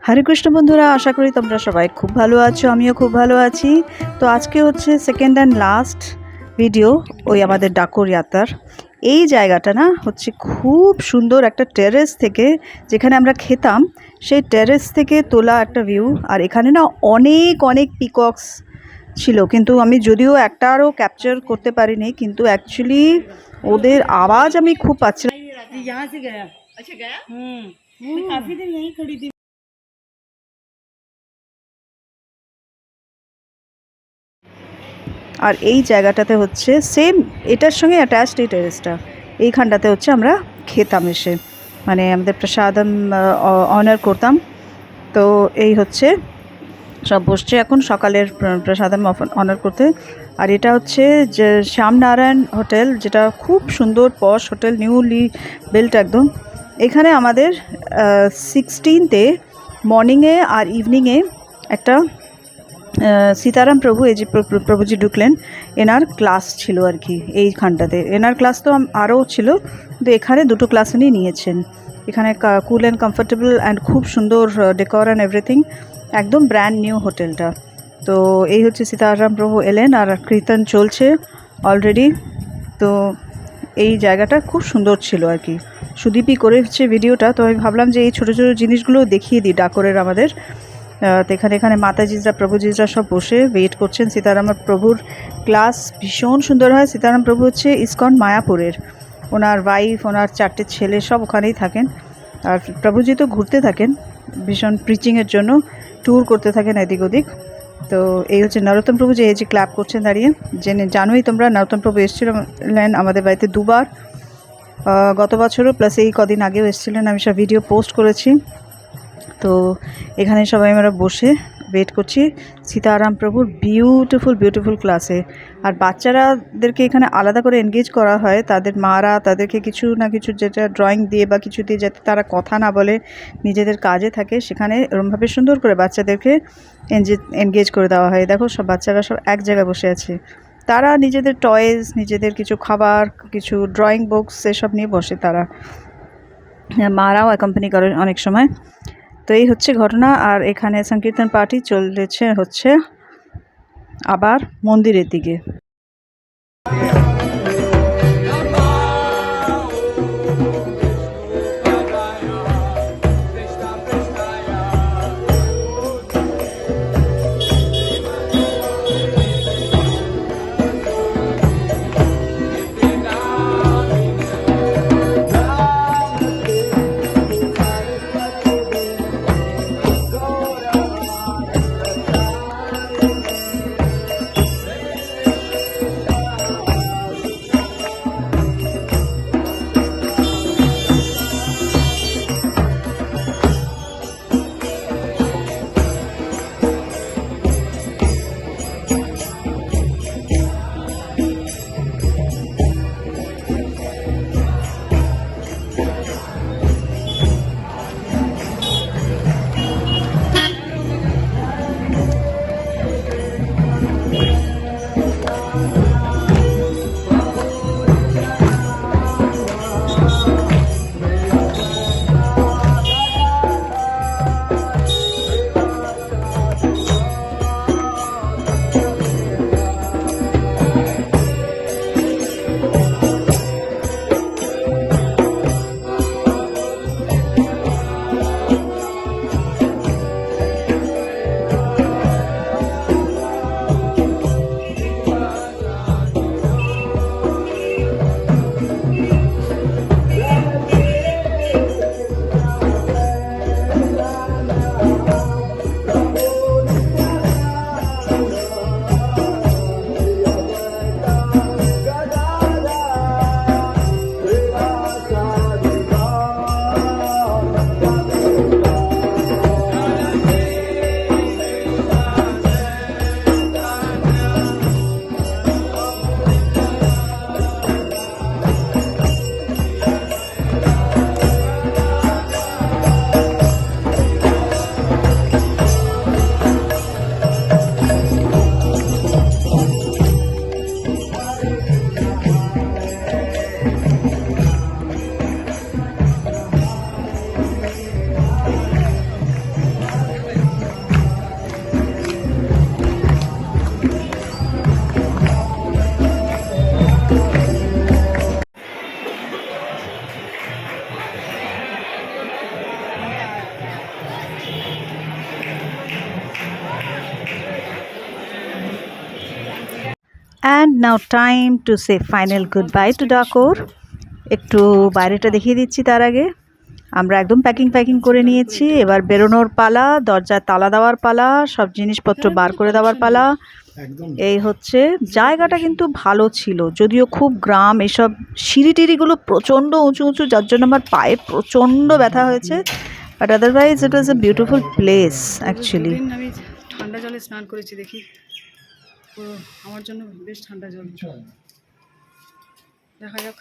হরে কৃষ্ণ বন্ধুরা, আশা করি তোমরা সবাই খুব ভালো আছো। আমিও খুব ভালো আছি। তো আজকে হচ্ছে সেকেন্ড অ্যান্ড লাস্ট ভিডিও ওই আমাদের ডাকর যাত্রার। এই জায়গাটা না হচ্ছে খুব সুন্দর একটা টেরেস থেকে, যেখানে আমরা খেতাম সেই টেরেস থেকে তোলা একটা ভিউ। আর এখানে না অনেক অনেক পিকক্স ছিল, কিন্তু আমি যদিও একটারও ক্যাপচার করতে পারিনি, কিন্তু অ্যাকচুয়ালি ওদের আওয়াজ আমি খুব পাচ্ছিলাম। यहाँ से गया। अच्छा गया। मैं काफी दिन यहीं खड़ी थी। আর এই জায়গাটাতে হচ্ছে সেম এটার সঙ্গে অ্যাটাচড এই টেরেসটা, এইখানটাতে হচ্ছে আমরা খেতাম এসে, মানে আমাদের প্রসাদম অনার করতাম। তো এই হচ্ছে সব বসছে এখন সকালের প্রসাদম অনার করতে। আর এটা হচ্ছে যে শ্যামনারায়ণ হোটেল, যেটা খুব সুন্দর পশ হোটেল, নিউলি বিল্ট একদম। এখানে আমাদের 16th মর্নিংয়ে আর ইভিনিংয়ে একটা সীতারাম প্রভু, এই যে প্রভুজি ঢুকলেন, এনার ক্লাস ছিল আর কি এইখানটাতে। এনার ক্লাস তো আরও ছিল, কিন্তু এখানে দুটো ক্লাস উনি নিয়েছেন। এখানে কুল অ্যান্ড কমফোর্টেবল অ্যান্ড খুব সুন্দর ডেকোর অ্যান্ড এভরিথিং, একদম ব্র্যান্ড নিউ হোটেলটা। তো এই হচ্ছে সীতারাম প্রভু এলেন আর কীর্তন চলছে অলরেডি। তো এই জায়গাটা খুব সুন্দর ছিল আর কি। সুদীপই করে হচ্ছে ভিডিওটা, তো আমি ভাবলাম যে এই ছোটো ছোটো জিনিসগুলো দেখিয়ে দিই ডাকরের আমাদের। তো এখানে মাতাজিরা প্রভুজিরা সব বসে ওয়েট করছেন। সীতারাম প্রভুর ক্লাস ভীষণ সুন্দর হয়। সীতারাম প্রভু হচ্ছে ইসকন মায়াপুরের, ওনার ওয়াইফ, ওনার 4টে ছেলে সব ওখানেই থাকেন। আর প্রভুজি তো ঘুরতে থাকেন ভীষণ প্রিচিংয়ের জন্য, ট্যুর করতে থাকেন এদিক ওদিক। তো এই হচ্ছে নরোত্তম প্রভু, যে এই যে ক্ল্যাপ করছেন দাঁড়িয়ে। জানোই তোমরা, নরোত্তম প্রভু এসেছিলেন আমাদের বাড়িতে দুবার, গত বছরও প্লাস এই কদিন আগেও এসেছিলেন, আমি সব ভিডিও পোস্ট করেছি। তো এখানে সবাই আমরা বসে ওয়েট করছি সীতারাম প্রভুর বিউটিফুল ক্লাসে। আর বাচ্চারাদেরকে এখানে আলাদা করে এনগেজ করা হয়, তাদের মারা তাদেরকে কিছু না কিছু, যেটা ড্রয়িং দিয়ে বা কিছু দিয়ে, যাতে তারা কথা না বলে নিজেদের কাজে থাকে, সেখানে এরমভাবে সুন্দর করে বাচ্চাদেরকে এনগেজ করে দেওয়া হয়। দেখো সব বাচ্চারা সব এক জায়গায় বসে আছে, তারা নিজেদের টয়েস, নিজেদের কিছু খাবার, কিছু ড্রয়িং বুকস এসব নিয়ে বসে তারা, মারাও অ্যাকম্পানি করে অনেক সময়। তো এই হচ্ছে ঘটনা। আর এখানে সংকীর্তন পার্টি চলেছে হচ্ছে আবার মন্দিরের দিকে। And now time to say final goodbye to Dakor. একটু বাইরেটা দেখিয়ে দিচ্ছি তার আগে। আমরা একদম প্যাকিং করে নিয়েছি, এবার বেরোনোর পালা, দরজায় তালা দেওয়ার পালা, সব জিনিসপত্র বার করে দেওয়ার পালা। এই হচ্ছে জায়গাটা, কিন্তু ভালো ছিল, যদিও খুব গ্রাম, এসব সিঁড়ি টিড়িগুলো প্রচণ্ড উঁচু উঁচু, যার জন্য আমার পায়ে প্রচণ্ড ব্যথা হয়েছে, but otherwise it was a beautiful place actually. আমি ঠান্ডা জলে স্নান করেছি, দেখি আমার জন্য বেশ ঠান্ডা জল, দেখা যাক।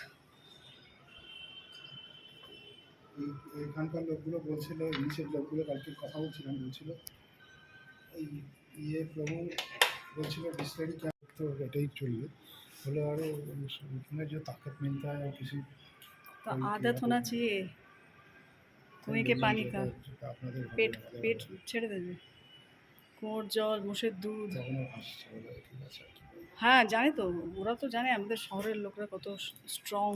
এখানকার লোকগুলো বলছিল, নিচের লোকগুলো কালকে কথা বলছিলাম, বলছিল এই প্রভু বলছিল डिस्टिलरी क्या तो এটাই চলবে, बोले अरे उसमें जो ताकत मिलता है किसी तो आदत होना चाहिए कुएं के पानी का, पेट ছেড়ে দেবে। কুয়োর জল, মোষের দুধ, হ্যাঁ জানে তো, ওরা তো জানে আমাদের শহরের লোকরা কত স্ট্রং।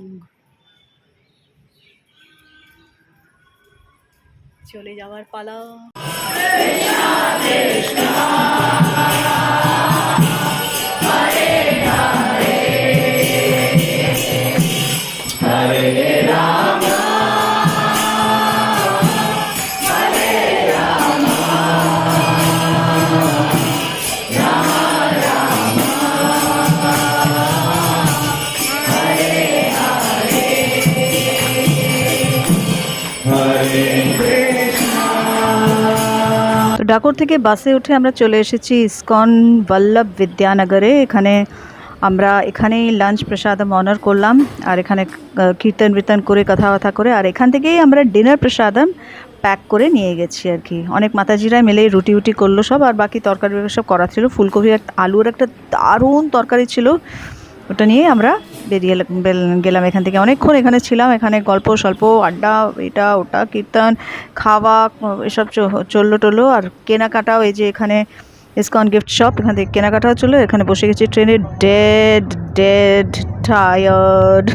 চলে যাওয়ার পালা। তো ডাকোর থেকে বাসে উঠে আমরা চলে এসেছি ইসকন বল্লভ বিদ্যানগরে। আমরা এখানেই লাঞ্চ প্রসাদম অনার করলাম, আর এখানে কীর্তন করে কথাবার্তা করে, আর এখান থেকেই আমরা ডিনার প্রসাদম প্যাক করে নিয়ে গেছি আর কি। অনেক মাতাজিরা মিলে রুটি করলো সব, আর বাকি তরকারি সব করা ছিল। ফুলকপি আলুর একটা দারুণ তরকারি ছিল, ওটা নিয়ে আমরা বেরিয়ে গেলাম এখান থেকে। অনেকক্ষণ এখানে ছিলাম, এখানে গল্প স্বল্প আড্ডা, এটা ওটা কীর্তন খাওয়া এসব চললো। আর কেনাকাটাও, এই যে এখানে ইসকন গিফট শপ, এখান থেকে কেনাকাটাও চললো। এখানে বসে গেছি ট্রেনে, ডেড টায়ার্ড,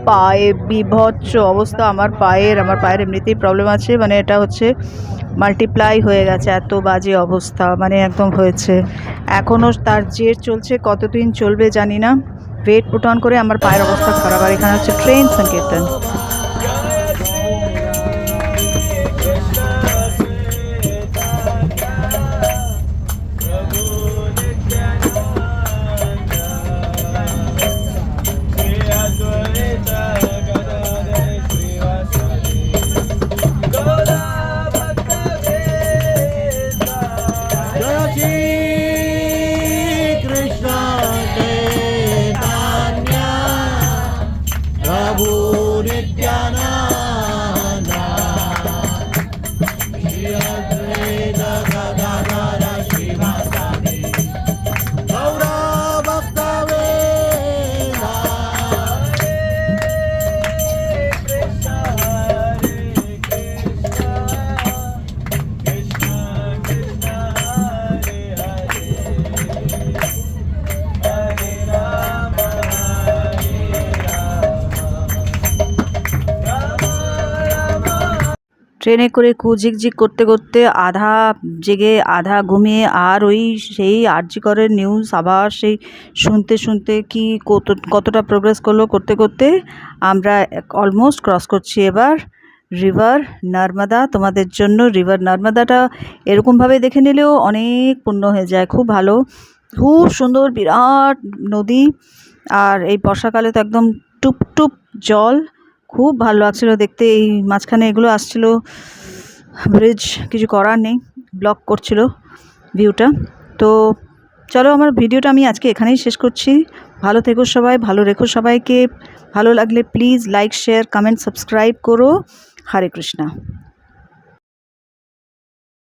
পায়ে বিভৎস অবস্থা আমার পায়ের এমনিতেই প্রবলেম আছে, মানে এটা হচ্ছে মাল্টিপ্লাই হয়ে গেছে, এত বাজে অবস্থা মানে একদম হয়েছে। এখনও তার জের চলছে, কতদিন চলবে জানি না। ওয়েট পুট অন করে আমার পায়ের অবস্থা খারাপ। আর এখানে হচ্ছে ট্রেন সংকীর্তন। ট্রেনে করে কুঝিকঝিক করতে আধা জেগে আধা ঘুমিয়ে, আর ওই সেই আরজিকরের নিউজ আবার সেই শুনতে কি কতটা প্রোগ্রেস করতে আমরা অলমোস্ট ক্রস করছি এবার রিভার নর্মদা। তোমাদের জন্য রিভার নর্মদাটা এরকমভাবে দেখে নিলেও অনেক পুণ্য হয়ে যায়, খুব ভালো, খুব সুন্দর, বিরাট নদী। আর এই বর্ষাকালে তো একদম টুপ জল, খুব ভালো লাগছিলো দেখতে। এই মাঝখানে এগুলো আসছিলো, ব্রিজ, কিছু করার নেই, ব্লক করছিল ভিউটা। তো চলো, আমার ভিডিওটা আমি আজকে এখানেই শেষ করছি। ভালো থেকো সবাই, ভালো রেখো সবাইকে। ভালো লাগলে please like, share, comment, subscribe করো। হরে কৃষ্ণা।